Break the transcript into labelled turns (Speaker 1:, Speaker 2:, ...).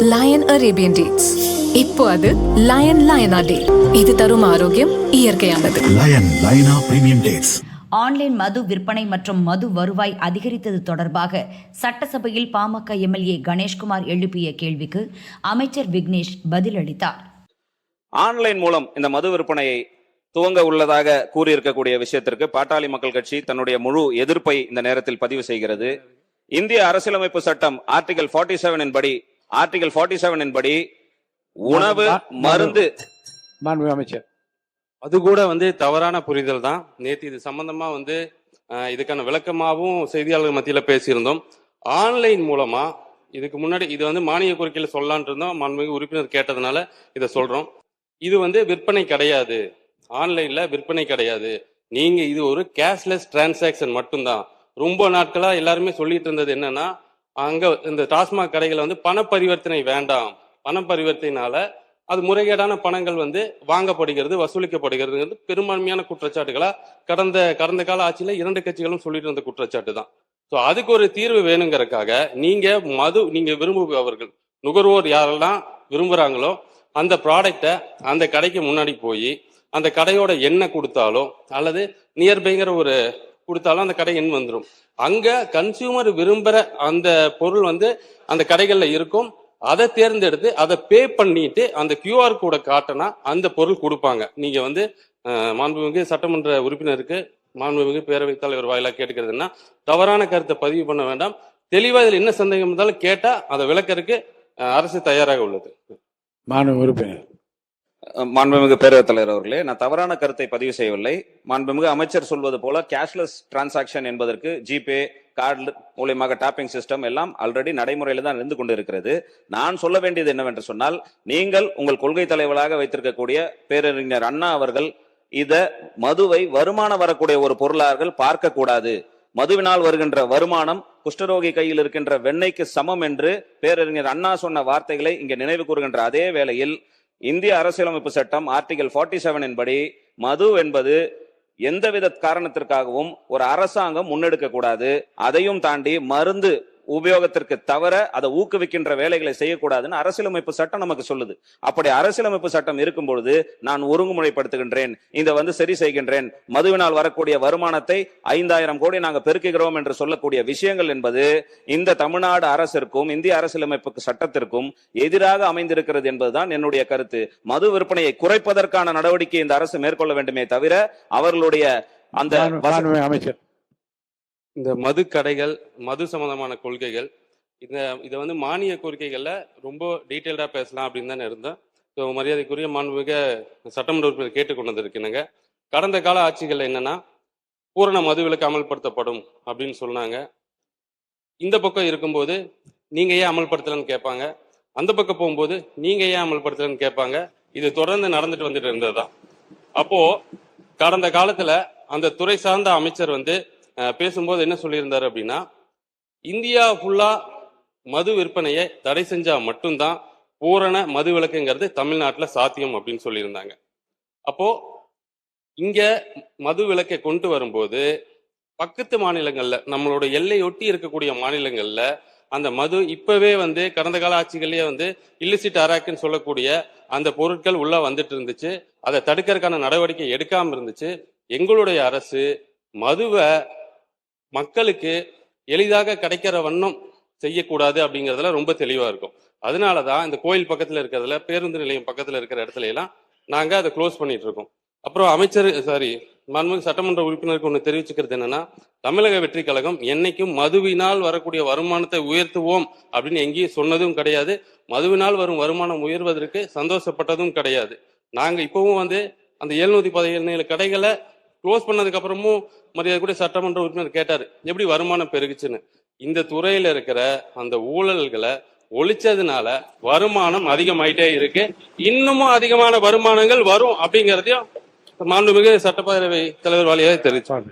Speaker 1: Line Arabian dates. இப்போ அது லயனா டே. இது தரும் ஆரோக்கியம் இயற்கையானது.
Speaker 2: லயனா பிரீமியம் டேட்ஸ்.
Speaker 3: ஆன்லைன் மது விற்பனை மற்றும் மது வருவாய் அதிகரித்தது தொடர்பாக சட்டசபையில் பாமக எம்எல்ஏ கணேஷ்குமார் எழுப்பிய கேள்விக்கு அமைச்சர் விக்னேஷ் பதிலளித்தார்.
Speaker 4: ஆன்லைன் மூலம் இந்த மது விற்பனையை துவங்க உள்ளதாக கூறியிருக்கக்கூடிய விஷயத்திற்கு பாட்டாளி மக்கள் கட்சி தன்னுடைய முழு எதிர்ப்பை இந்த நேரத்தில் பதிவு செய்கிறது. இந்திய அரசியலமைப்பு சட்டம் ஆர்டிகல் 47 படி உணவு மருந்து
Speaker 5: அமைச்சர் அது கூட தவறான புரிதல் தான். நேற்று இது சம்பந்தமா இதுக்கான விளக்கமாகவும் செய்தியாளர்கள் மத்தியில பேசியிருந்தோம். ஆன்லைன் மூலமா இதுக்கு முன்னாடி இது மானிய கோரிக்கையில சொல்லலான் இருந்தோம். மாண்புமிகு உறுப்பினர் கேட்டதுனால இதை சொல்றோம். இது விற்பனை கிடையாது, ஆன்லைன்ல விற்பனை கிடையாது. நீங்க இது ஒரு கேஷ்லெஸ் டிரான்சாக்சன் மட்டும்தான். ரொம்ப நாட்களா எல்லாருமே சொல்லிட்டு இருந்தது என்னன்னா, அங்க இந்த டாஸ்மாக் கடைகளை பண பரிவர்த்தனை வேண்டாம், பண பரிவர்த்தனைனால அது முறைகேடான பணங்கள் வாங்கப்படுகிறது, வசூலிக்கப்படுகிறது பெரும்பான்மையான குற்றச்சாட்டுகளா கடந்த கால ஆட்சியில இரண்டு கட்சிகளும் சொல்லிட்டு இருந்த குற்றச்சாட்டு தான். ஸோ அதுக்கு ஒரு தீர்வு வேணுங்கிறதுக்காக நீங்க விரும்புபவர்கள் நுகர்வோர் யாரெல்லாம் விரும்புறாங்களோ அந்த ப்ராடக்டை அந்த கடைக்கு முன்னாடி போய் அந்த கடையோட எண்ணெய் கொடுத்தாலோ அல்லது நியர்பைங்கிற ஒரு கொடுத்தாலும் அந்த கடை எண் வந்துடும். அங்க கன்சியூமர் விரும்புற அந்த பொருள் அந்த கடைகள்ல இருக்கும். அதை தேர்ந்தெடுத்து அதை பே பண்ணிட்டு அந்த QR கோடை காட்டினா அந்த பொருள் கொடுப்பாங்க. நீங்க மாண்புமிகு சட்டமன்ற உறுப்பினருக்கு மாண்புமிகு பேரவைத் தலைவர் வாயிலாக கேட்டுக்கிறதுன்னா, தவறான கருத்தை பதிவு பண்ண வேண்டாம். தெளிவா இதில் என்ன சந்தேகம் இருந்தாலும் கேட்டா அதை விளக்கறதுக்கு அரசு தயாராக உள்ளது.
Speaker 4: மாண்புமிகு பேரவைத் தலைவர் அவர்களே, நான் தவறான கருத்தை பதிவு செய்யவில்லை. மாண்புமிகு அமைச்சர் சொல்வது போல கேஷ்லெஸ் டிரான்சாக்சன் என்பதற்கு ஜிபே கார்டு மூலமாக டாப்பிங் சிஸ்டம் எல்லாம் ஆல்ரெடி நடைமுறையில் தான் இருந்து கொண்டு இருக்கிறது. நான் சொல்ல வேண்டியது என்னவென்று சொன்னால், நீங்கள் உங்கள் கொள்கை தலைவராக வைத்திருக்கக்கூடிய பேரறிஞர் அண்ணா அவர்கள் மதுவை வருமானம் வரக்கூடிய ஒரு பொருளாக பார்க்க கூடாது. மதுவினால் வருகின்ற வருமானம் குஷ்டரோகி கையில் இருக்கின்ற வெண்ணெய்க்கு சமம் என்று பேரறிஞர் அண்ணா சொன்ன வார்த்தைகளை இங்கே நினைவு கூறுகின்ற அதே வேளையில் இந்திய அரசியலமைப்பு சட்டம் ஆர்டிகல் 47 படி மது என்பது எந்தவித காரணத்திற்காகவும் ஒரு அரசாங்கம் முன்னெடுக்க கூடாது. அதையும் தாண்டி மருந்து உபயோகத்திற்கு தவிர அதை ஊக்குவிக்கின்ற வேலைகளை செய்யக்கூடாதுன்னு அரசியலமைப்பு சட்டம் நமக்கு சொல்லுது. அப்படி அரசியலமைப்பு சட்டம் இருக்கும் பொழுது நான் ஒருங்குமுறைப்படுத்துகின்றேன், சரி செய்கின்றேன். மதுவினால் வரக்கூடிய வருமானத்தை 5000 கோடி நாங்கள் பெருக்குகிறோம் என்று சொல்லக்கூடிய விஷயங்கள் என்பது இந்த தமிழ்நாடு அரசிற்கும் இந்திய அரசியலமைப்பு சட்டத்திற்கும் எதிராக அமைந்திருக்கிறது என்பதுதான் என்னுடைய கருத்து. மது விற்பனையை குறைப்பதற்கான நடவடிக்கை இந்த அரசு மேற்கொள்ள வேண்டுமே தவிர அவர்களுடைய அந்த
Speaker 5: அமைச்சர் இந்த மது கடைகள் மது சம்பந்தமான கொள்கைகள் இதை மானிய கோரிக்கைகள்ல ரொம்ப டீட்டெயில்டா பேசலாம் அப்படின்னு தானே இருந்தேன். ஸோ மரியாதைக்குரிய மாண்புமிகு சட்டமன்ற உறுப்பினர் கேட்டுக்கொண்டு வந்திருக்கீங்க. கடந்த கால ஆட்சிகள் என்னன்னா பூரண மது விலக்கு அமல்படுத்தப்படும் அப்படின்னு சொன்னாங்க. இந்த பக்கம் இருக்கும்போது நீங்க ஏன் அமல்படுத்தலன்னு கேட்பாங்க, அந்த பக்கம் போகும்போது நீங்க ஏன் அமல்படுத்தலன்னு கேட்பாங்க. இது தொடர்ந்து நடந்துட்டு வந்துட்டு இருந்ததுதான். அப்போ கடந்த காலத்துல அந்த துறை சார்ந்த அமைச்சர் பேசும்போது என்ன சொல்லியிருந்தாரு அப்படின்னா, இந்தியா ஃபுல்லா மது விற்பனையை தடை செஞ்சா மட்டும்தான் பூரண மது விலக்குங்கிறது தமிழ்நாட்டுல சாத்தியம் அப்படின்னு சொல்லியிருந்தாங்க. அப்போ இங்க மது விலக்கை கொண்டு வரும்போது பக்கத்து மாநிலங்கள்ல நம்மளோட எல்லையொட்டி இருக்கக்கூடிய மாநிலங்கள்ல அந்த மது இப்பவே கடந்த கால ஆட்சிகள்லயே இல்லிசிட் அராக்குன்னு சொல்லக்கூடிய அந்த பொருட்கள் உள்ள வந்துட்டு இருந்துச்சு. அதை தடுக்கிறதுக்கான நடவடிக்கை எடுக்காம இருந்துச்சு. எங்களுடைய அரசு மதுவை மக்களுக்கு எளிதாக கிடைக்கிற வண்ணம் செய்யக்கூடாது அப்படிங்கிறதுல ரொம்ப தெளிவா இருக்கும். அதனாலதான் இந்த கோயில் பக்கத்துல இருக்கிறதுல பேருந்து நிலையம் பக்கத்துல இருக்கிற இடத்துல எல்லாம் நாங்க அதை க்ளோஸ் பண்ணிட்டு இருக்கோம். அப்புறம் மாண்புமிகு சட்டமன்ற உறுப்பினருக்கு ஒன்று தெரிவிச்சுக்கிறது என்னன்னா, தமிழக வெற்றி கழகம் என்னைக்கும் மதுவினால் வரக்கூடிய வருமானத்தை உயர்த்துவோம் அப்படின்னு எங்கேயும் சொன்னதும் கிடையாது. மதுவினால் வரும் வருமானம் உயர்வதற்கு சந்தோஷப்பட்டதும் கிடையாது. நாங்க இப்பவும் அந்த 717 கடைகளை க்ளோஸ் பண்ணதுக்கு அப்புறமும் மரியாதை சட்டமன்ற உறுப்பினர் கேட்டாரு எப்படி வருமானம் பெருகுச்சுன்னு. இந்த துறையில இருக்கிற அந்த ஊழல்களை ஒழிச்சதுனால வருமானம் அதிகமாயிட்டே இருக்கு. இன்னமும் அதிகமான வருமானங்கள் வரும் அப்படிங்கிறதையும் மாண்புமிகு சட்டப்பேரவை தலைவர் வாயிலாக தெரிவிச்சாங்க.